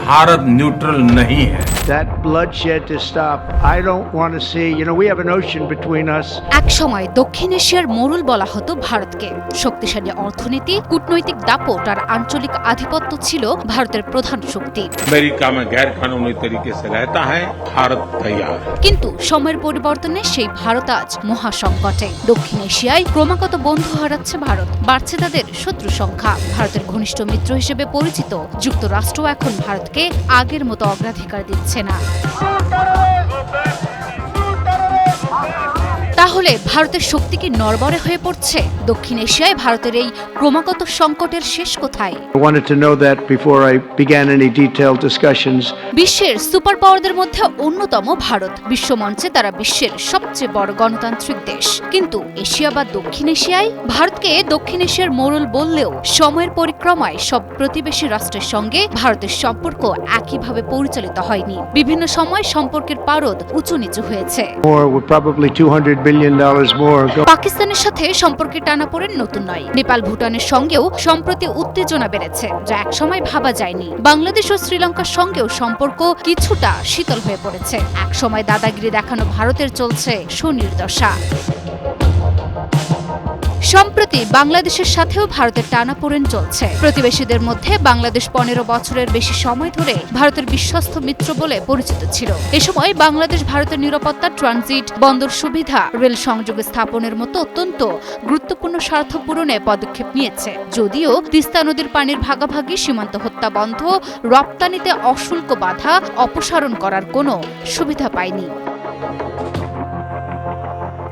Bharat neutral नहीं है। That bloodshed to stop. I don't want to see, we have an ocean between us. এক সময় দক্ষিণ এশিয়ার মোড়ল বলা হতো ভারতকে। শক্তিশালী অর্থনীতি, কূটনৈতিক দাপট আর আঞ্চলিক আধিপত্য ছিল ভারতের প্রধান শক্তি। अमेरिका में गैर कानूनी तरीके से रहता है, भारत तैयार। কিন্তু সময়ের পরিবর্তনে সেই ভারত আজ মহাসংকটে। দক্ষিণ এশিয়ায় ক্রমাগত বন্ধু হারাচ্ছে ভারত, বাড়ছে তাদের শত্রু সংখ্যা। ভারতের ঘনিষ্ঠ মিত্র হিসেবে পরিচিত যুক্তরাষ্ট্র এখন ভারতকে আগের মতো অগ্রাধিকার দিচ্ছে না। তাহলে ভারতের শক্তি কি নড়বড়ে হয়ে পড়ছে? দক্ষিণ এশিয়ায় ভারতের এই ক্রমাগত সংকটের শেষ কোথায়? I wanted to know that before I began any detailed discussions. বিশ্বের সুপার পাওয়ারদের মধ্যে অন্যতম ভারত। বিশ্বমঞ্চে তারা বিশ্বের সবচেয়ে বড় গণতান্ত্রিক দেশ। কিন্তু এশিয়া বা দক্ষিণ এশিয়ায় ভারতকে দক্ষিণ এশিয়ার মোড়ল বললেও সময়ের পরিক্রমায় সব প্রতিবেশী রাষ্ট্রের সঙ্গে ভারতের সম্পর্ক একইভাবে পরিচালিত হয়নি। বিভিন্ন সময় সম্পর্কের পারদ উঁচু নিচু হয়েছে। More, we're probably $200 billion more. পাকিস্তানের সাথে সম্পর্কে টানাপোড়েন নতুন নয়। নেপাল, ভুটানের সঙ্গেও সম্প্রতি উত্তেজনা বেড়েছে, যা একসময় ভাবা যায়নি। বাংলাদেশ ও শ্রীলঙ্কার সঙ্গেও সম্পর্ক কিছুটা শীতল হয়ে পড়েছে। একসময় দাদাগিরি দেখানো ভারতের চলছে শনির দশা। সম্প্রতি বাংলাদেশের সাথেও ভারতের টানাপোড়েন চলছে। প্রতিবেশীদের মধ্যে বাংলাদেশ 15 বছরের বেশি সময় ধরে ভারতের বিশ্বস্ত মিত্র বলে পরিচিত ছিল। এ সময় বাংলাদেশ ভারতের নিরাপত্তা, ট্রানজিট, বন্দর সুবিধা, রেল সংযোগ স্থাপনের মতো অত্যন্ত গুরুত্বপূর্ণ স্বার্থ পূরণে পদক্ষেপ নিয়েছে। যদিও তিস্তা নদীর পানির ভাগাভাগি, সীমান্ত হত্যা বন্ধ, রপ্তানিতে অশুল্ক বাধা অপসারণ করার কোনো সুবিধা পায়নি।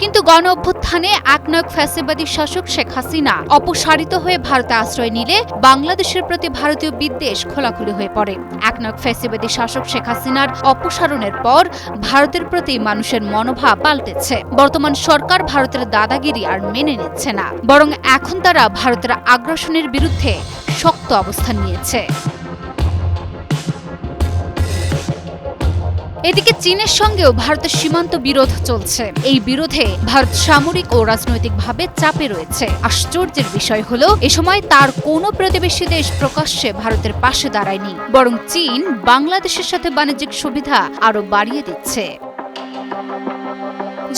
কিন্তু গণ অভ্যুত্থানে একনায়ক ফ্যাসিবাদী শাসক শেখ হাসিনা অপসারিত হয়ে ভারতে আশ্রয় নিলে বাংলাদেশের প্রতি ভারতীয় বিদ্বেষ খোলাখুলি হয়ে পড়ে। একনায়ক ফ্যাসিবাদী শাসক শেখ হাসিনার অপসারণের পর ভারতের প্রতি মানুষের মনোভাব পাল্টেছে। বর্তমান সরকার ভারতের দাদাগিরি আর মেনে নিচ্ছে না, বরং এখন তারা ভারতের আগ্রাসনের বিরুদ্ধে শক্ত অবস্থান নিয়েছে। এদিকে চীনের সঙ্গেও ভারতের সীমান্ত বিরোধ চলছে। এই বিরোধে ভারত সামরিক ও রাজনৈতিকভাবে চাপে রয়েছে। আশ্চর্যের বিষয় হলো, এ সময় তার কোনো প্রতিবেশী দেশ প্রকাশ্যে ভারতের পাশে দাঁড়ায়নি, বরং চীন বাংলাদেশের সাথে বাণিজ্যিক সুবিধা আরও বাড়িয়ে দিচ্ছে।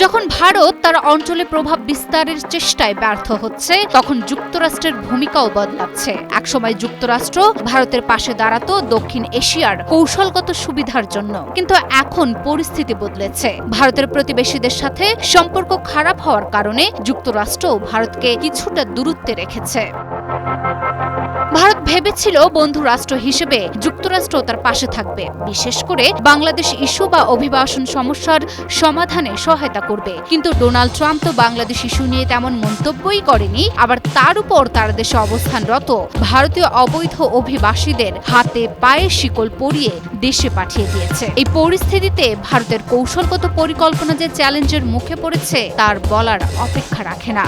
যখন ভারত তার অঞ্চলে প্রভাব বিস্তারের চেষ্টায় ব্যর্থ হচ্ছে, তখন যুক্তরাষ্ট্রের ভূমিকাও বদলাচ্ছে। একসময় যুক্তরাষ্ট্র ভারতের পাশে দাঁড়াতো দক্ষিণ এশিয়ার কৌশলগত সুবিধার জন্য, কিন্তু এখন পরিস্থিতি বদলেছে। ভারতের প্রতিবেশীদের সাথে সম্পর্ক খারাপ হওয়ার কারণে যুক্তরাষ্ট্র ভারতকে কিছুটা দূরত্বে রেখেছে। ভারত ভেবেছিল বন্ধু রাষ্ট্র হিসেবে যুক্তরাষ্ট্র তার পাশে থাকবে, বিশেষ করে বাংলাদেশ ইস্যু বা অভিবাসন সমস্যার সমাধানে সহায়তা করবে। কিন্তু ডোনাল্ড ট্রাম্প তো বাংলাদেশ ইস্যু নিয়ে তেমন মন্তব্যই করেনি। আবার তার উপর তার দেশে অবস্থানরত ভারতীয় অবৈধ অভিবাসীদের হাতে পায়ে শিকল পরিয়ে দেশে পাঠিয়ে দিয়েছে। এই পরিস্থিতিতে ভারতের কৌশলগত পরিকল্পনা যে চ্যালেঞ্জের মুখে পড়েছে তার বলার অপেক্ষা রাখে না।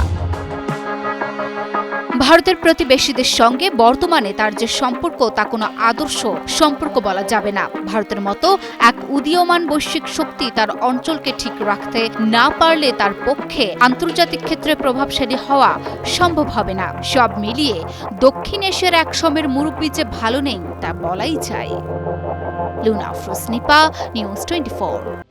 ভারতের প্রতিবেশীদের সঙ্গে বর্তমানে তার যে সম্পর্ক, তা কোনো আদর্শ সম্পর্ক বলা যাবে না। ভারতের মতো এক উদীয়মান বৈশ্বিক শক্তি তার অঞ্চলকে ঠিক রাখতে না পারলে তার পক্ষে আন্তর্জাতিক ক্ষেত্রে প্রভাবশালী হওয়া সম্ভব হবে না। সব মিলিয়ে দক্ষিণ এশিয়ার এক সময়ের মুরব্বী যে ভালো নেই তা বলাই যায়। লুনা আফরোজ, নিপা, নিউজ 24।